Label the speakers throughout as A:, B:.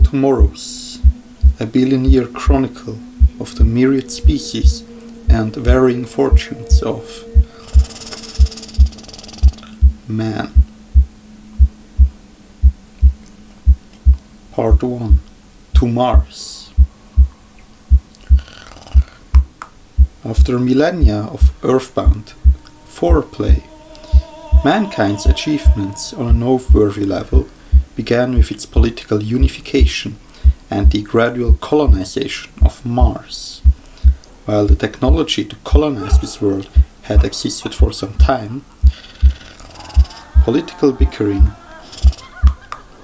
A: Tomorrows, a billion-year chronicle of the myriad species and varying fortunes of man. Part 1. To Mars. After millennia of earthbound foreplay, mankind's achievements on a noteworthy level began with its political unification and the gradual colonization of Mars. While the technology to colonize this world had existed for some time, political bickering,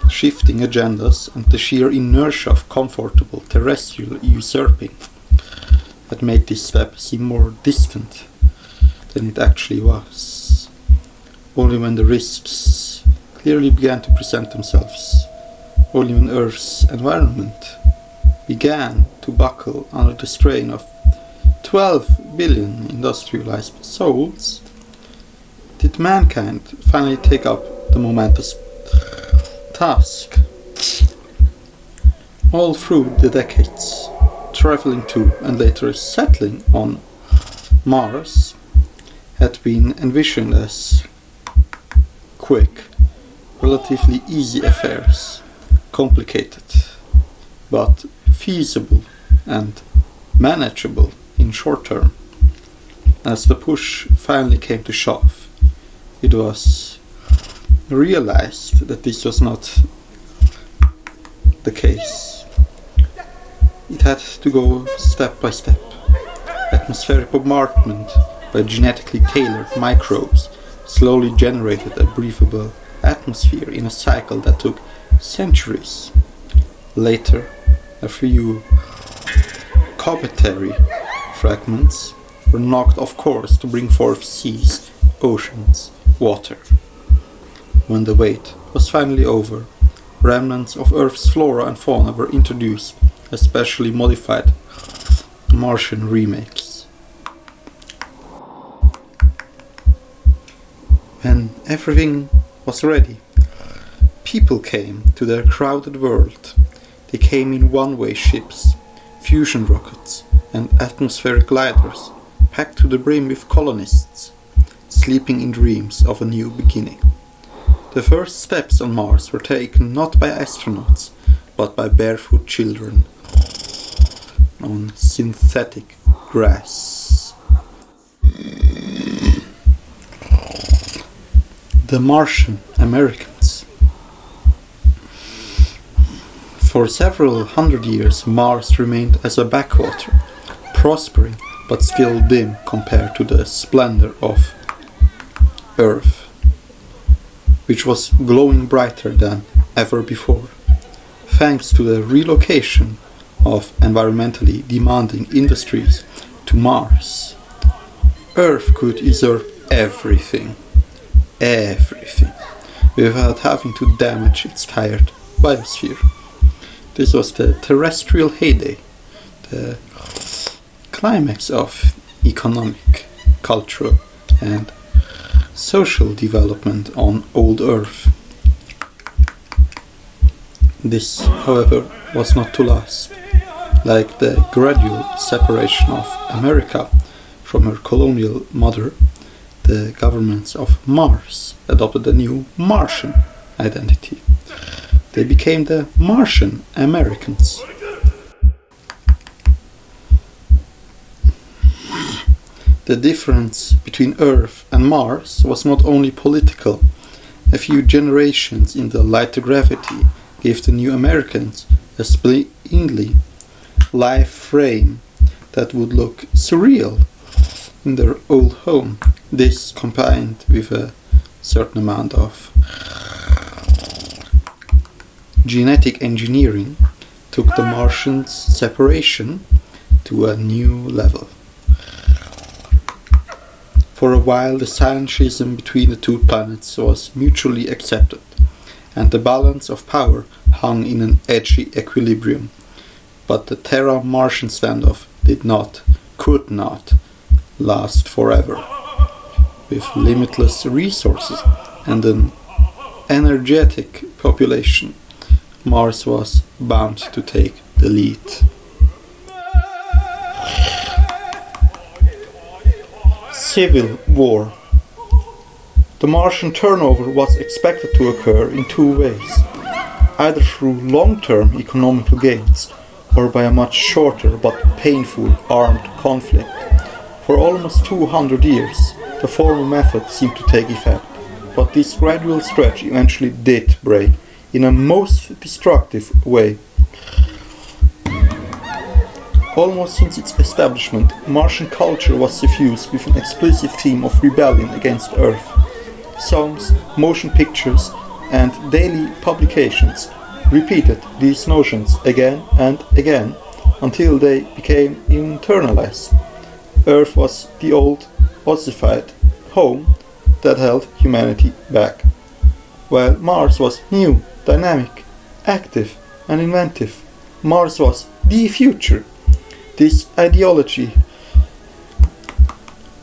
A: shifting agendas, and the sheer inertia of comfortable terrestrial usurping had made this step seem more distant than it actually was. Only when the risks clearly began to present themselves, only when Earth's environment began to buckle under the strain of 12 billion industrialized souls, did mankind finally take up the momentous task. All through the decades, traveling to and later settling on Mars had been envisioned as quick, relatively easy affairs, complicated, but feasible and manageable in short term. As the push finally came to shove, it was realized that this was not the case. It had to go step by step. Atmospheric bombardment by genetically tailored microbes slowly generated a breathable atmosphere in a cycle that took centuries. Later, a few cometary fragments were knocked off course to bring forth seas, oceans, water. When the wait was finally over, remnants of Earth's flora and fauna were introduced as specially modified Martian remakes. When everything was ready, people came to their crowded world. They came in one-way ships, fusion rockets, and atmospheric gliders, packed to the brim with colonists, sleeping in dreams of a new beginning. The first steps on Mars were taken not by astronauts, but by barefoot children on synthetic grass. The Martian Americans. For several hundred years, Mars remained as a backwater, prospering but still dim compared to the splendor of Earth, which was glowing brighter than ever before, thanks to the relocation of environmentally demanding industries to Mars. Earth could usurp everything, without having to damage its tired biosphere. This was the terrestrial heyday, the climax of economic, cultural, and social development on old Earth. This, however, was not to last. Like the gradual separation of America from her colonial mother, the governments of Mars adopted a new Martian identity. They became the Martian Americans. The difference between Earth and Mars was not only political. A few generations in the lighter gravity gave the new Americans a splendidly live frame that would look surreal in their old home. This, combined with a certain amount of genetic engineering, took the Martians' separation to a new level. For a while, the silent schism between the two planets was mutually accepted, and the balance of power hung in an edgy equilibrium. But the Terra-Martian standoff could not last forever. With limitless resources and an energetic population, Mars was bound to take the lead. Civil War. The Martian turnover was expected to occur in two ways, either through long-term economical gains or by a much shorter but painful armed conflict. For almost 200 years, the former method seemed to take effect, but this gradual stretch eventually did break in a most destructive way. Almost since its establishment, Martian culture was suffused with an explicit theme of rebellion against Earth. Songs, motion pictures, and daily publications repeated these notions again and again until they became internalized. Earth was the old, ossified home that held humanity back, while Mars was new, dynamic, active, and inventive. Mars was the future. This ideology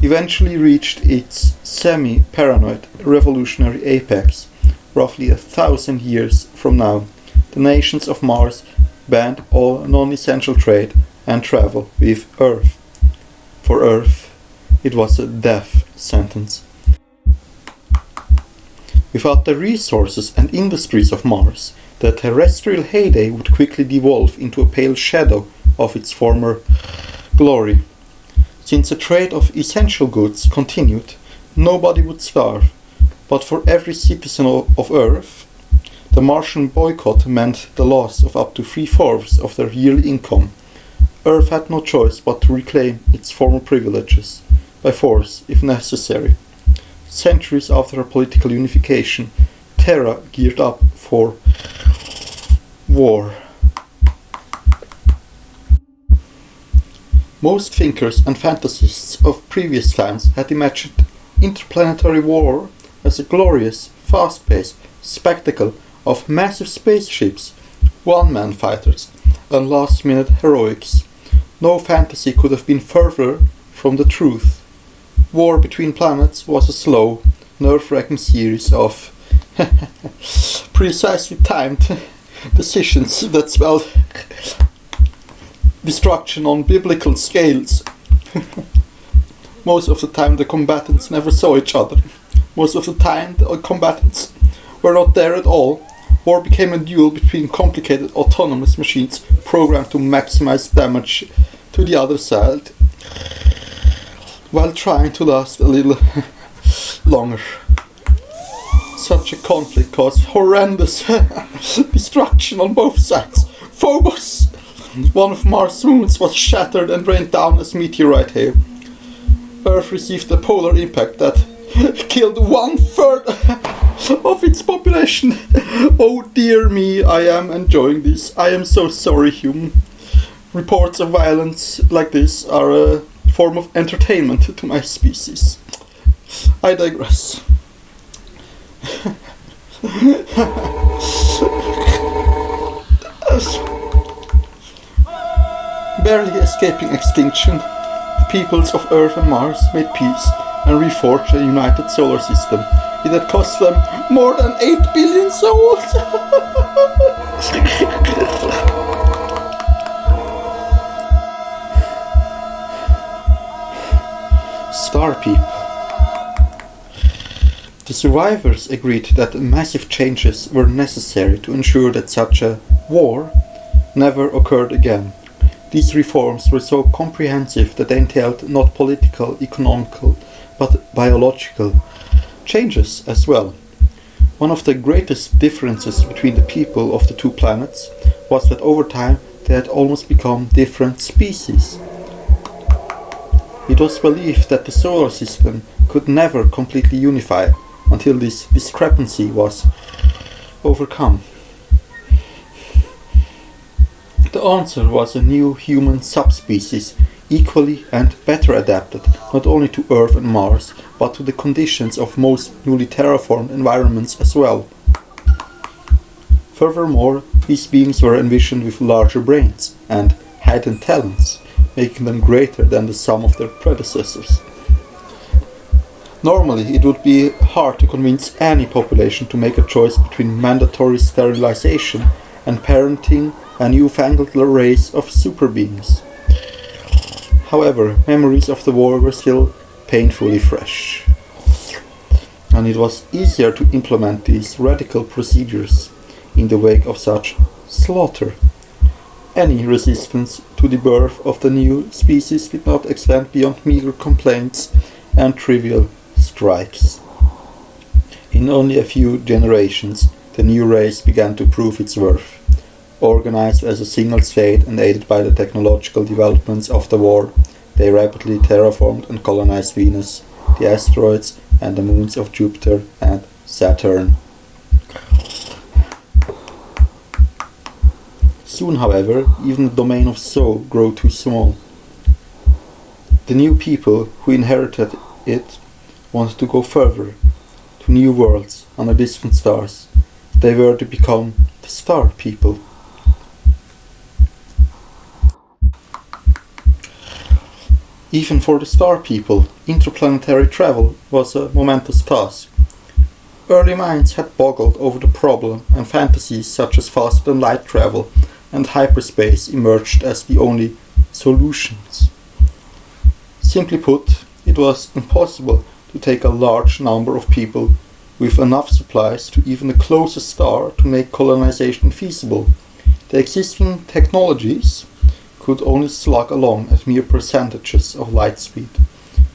A: eventually reached its semi-paranoid revolutionary apex roughly 1,000 years from now. The nations of Mars banned all non-essential trade and travel with Earth. For Earth, it was a death sentence. Without the resources and industries of Mars, the terrestrial heyday would quickly devolve into a pale shadow of its former glory. Since the trade of essential goods continued, nobody would starve, but for every citizen of Earth, the Martian boycott meant the loss of up to 3/4 of their yearly income. Earth had no choice but to reclaim its former privileges, by force if necessary. Centuries after her political unification, Terra geared up for war. Most thinkers and fantasists of previous times had imagined interplanetary war as a glorious, fast-paced spectacle of massive spaceships, one-man fighters, and last-minute heroics. No fantasy could have been further from the truth. War between planets was a slow, nerve-wracking series of precisely timed decisions that spelled destruction on biblical scales. Most of the time the combatants never saw each other. Most of the time the combatants were not there at all. War became a duel between complicated autonomous machines programmed to maximize damage to the other side, while trying to last a little longer. Such a conflict caused horrendous destruction on both sides. Phobos, one of Mars' moons, was shattered and rained down as meteorite hail. Earth received a polar impact that killed 1/3 of its population. Oh dear me, I am enjoying this. I am so sorry, human. Reports of violence like this are a form of entertainment to my species. I digress. Barely escaping extinction, the peoples of Earth and Mars made peace and reforged a united solar system. It had cost them more than 8 billion souls. Star People. The survivors agreed that massive changes were necessary to ensure that such a war never occurred again. These reforms were so comprehensive that they entailed not political, economical, but biological changes as well. One of the greatest differences between the people of the two planets was that over time they had almost become different species. It was believed that the solar system could never completely unify until this discrepancy was overcome. The answer was a new human subspecies, equally and better adapted not only to Earth and Mars, but to the conditions of most newly terraformed environments as well. Furthermore, these beings were envisioned with larger brains and hidden talents, making them greater than the sum of their predecessors. Normally, it would be hard to convince any population to make a choice between mandatory sterilization and parenting a newfangled race of super beings. However, memories of the war were still painfully fresh, and it was easier to implement these radical procedures in the wake of such slaughter. Any resistance to the birth of the new species did not extend beyond meager complaints and trivial strikes. In only a few generations, the new race began to prove its worth. Organized as a single state and aided by the technological developments of the war, they rapidly terraformed and colonized Venus, the asteroids and the moons of Jupiter and Saturn. Soon, however, even the domain of soul grew too small. The new people who inherited it wanted to go further, to new worlds under distant stars. They were to become the star people. Even for the star people, interplanetary travel was a momentous task. Early minds had boggled over the problem, and fantasies such as faster-than-light travel and hyperspace emerged as the only solutions. Simply put, it was impossible to take a large number of people with enough supplies to even the closest star to make colonization feasible. The existing technologies could only slug along at mere percentages of light speed,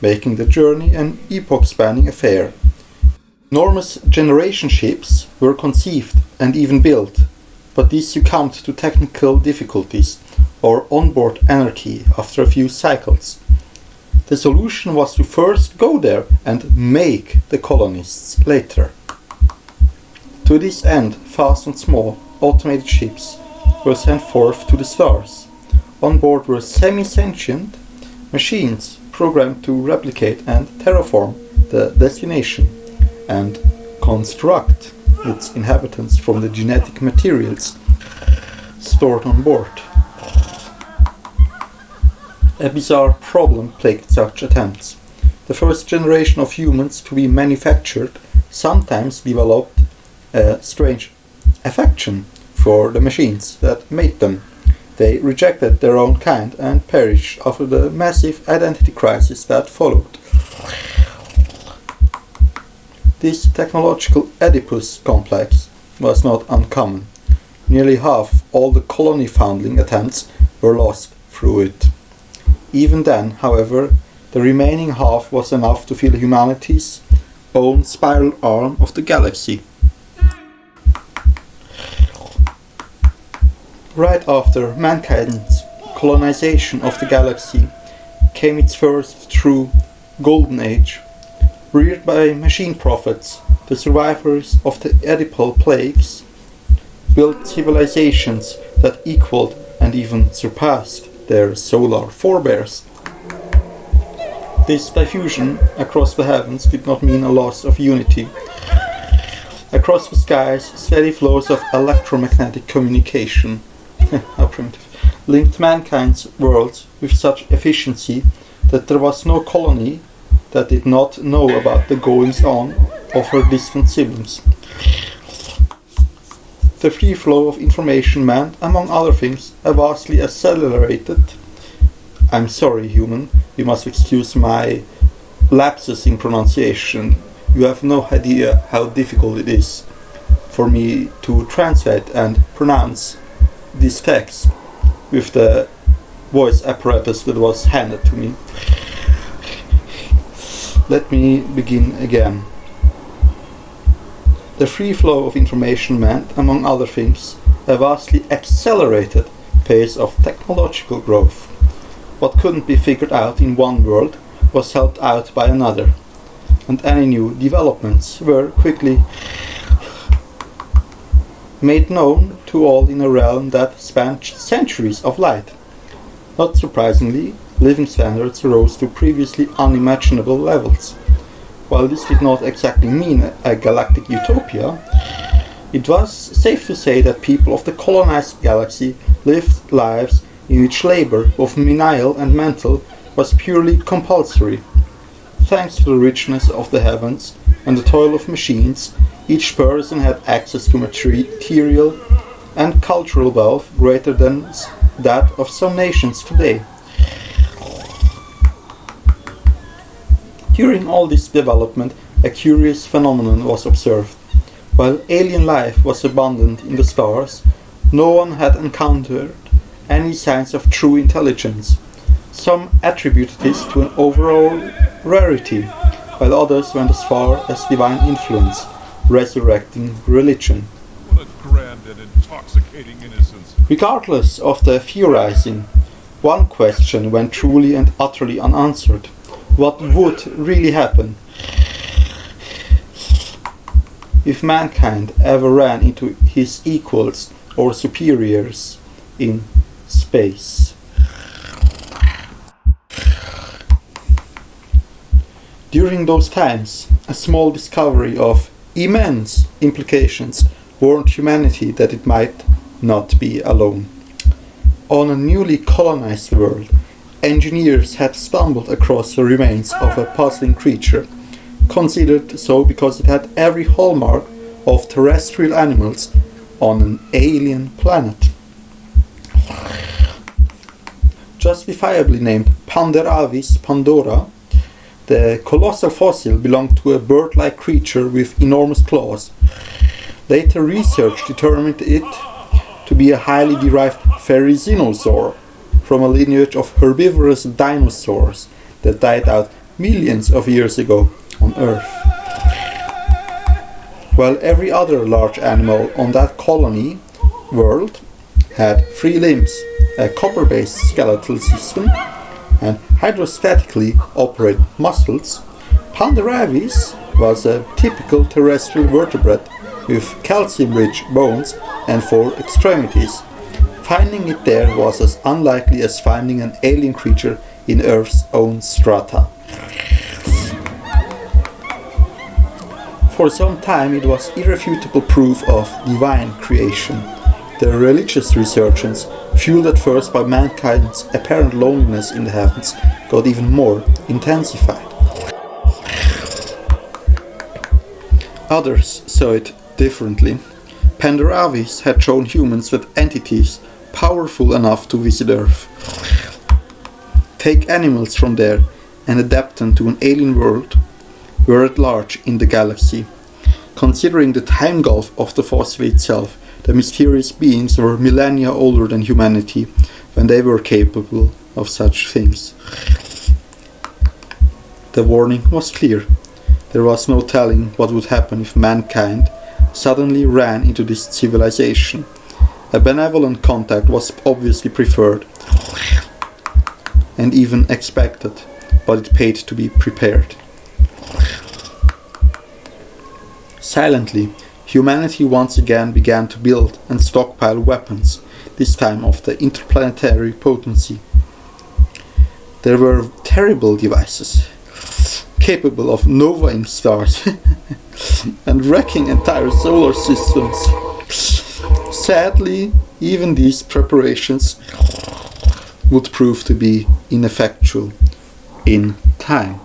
A: making the journey an epoch-spanning affair. Enormous generation ships were conceived and even built, but these succumbed to technical difficulties or onboard anarchy after a few cycles. The solution was to first go there and make the colonists later. To this end, fast and small, automated ships were sent forth to the stars. On board were semi-sentient machines programmed to replicate and terraform the destination and construct its inhabitants from the genetic materials stored on board. A bizarre problem plagued such attempts. The first generation of humans to be manufactured sometimes developed a strange affection for the machines that made them. They rejected their own kind and perished after the massive identity crisis that followed. This technological Oedipus complex was not uncommon. Nearly half all the colony founding attempts were lost through it. Even then, however, the remaining half was enough to fill humanity's own spiral arm of the galaxy. Right after mankind's colonization of the galaxy came its first true golden age. Reared by machine prophets, the survivors of the Oedipal plagues built civilizations that equaled and even surpassed their solar forebears. This diffusion across the heavens did not mean a loss of unity. Across the skies, steady flows of electromagnetic communication how primitive, linked mankind's worlds with such efficiency that there was no colony that did not know about the goings-on of her distant siblings. The free flow of information meant, among other things, a vastly accelerated— I'm sorry, human, you must excuse my lapses in pronunciation. You have no idea how difficult it is for me to translate and pronounce this text with the voice apparatus that was handed to me. Let me begin again. The free flow of information meant, among other things, a vastly accelerated pace of technological growth. What couldn't be figured out in one world was helped out by another, and any new developments were quickly made known to all in a realm that spanned centuries of light. Not surprisingly, living standards rose to previously unimaginable levels. While this did not exactly mean a galactic utopia, it was safe to say that people of the colonized galaxy lived lives in which labor, both menial and mental, was purely compulsory. Thanks to the richness of the heavens and the toil of machines, each person had access to material and cultural wealth greater than that of some nations today. During all this development, a curious phenomenon was observed. While alien life was abundant in the stars, no one had encountered any signs of true intelligence. Some attributed this to an overall rarity, while others went as far as divine influence, resurrecting religion.
B: What a grand and intoxicating innocence.
A: Regardless of the theorizing, one question went truly and utterly unanswered. What would really happen if mankind ever ran into his equals or superiors in space? During those times, a small discovery of immense implications warned humanity that it might not be alone. On a newly colonized world, engineers had stumbled across the remains of a puzzling creature, considered so because it had every hallmark of terrestrial animals on an alien planet. Justifiably named Panderavis pandora, the colossal fossil belonged to a bird-like creature with enormous claws. Later research determined it to be a highly derived therizinosaur from a lineage of herbivorous dinosaurs that died out millions of years ago on Earth. While every other large animal on that colony world had 3 limbs, a copper-based skeletal system, and hydrostatically operated muscles, Panderavis was a typical terrestrial vertebrate with calcium-rich bones and 4 extremities. Finding it there was as unlikely as finding an alien creature in Earth's own strata. For some time it was irrefutable proof of divine creation. The religious resurgence, fueled at first by mankind's apparent loneliness in the heavens, got even more intensified. Others saw it differently. Panderavis had shown humans that entities powerful enough to visit Earth, take animals from there and adapt them to an alien world, were at large in the galaxy. Considering the time gulf of the fossil itself, the mysterious beings were millennia older than humanity when they were capable of such things. The warning was clear. There was no telling what would happen if mankind suddenly ran into this civilization. A benevolent contact was obviously preferred and even expected, but it paid to be prepared. Silently, humanity once again began to build and stockpile weapons, this time of the interplanetary potency. There were terrible devices, capable of novaing stars and wrecking entire solar systems. Sadly, even these preparations would prove to be ineffectual in time.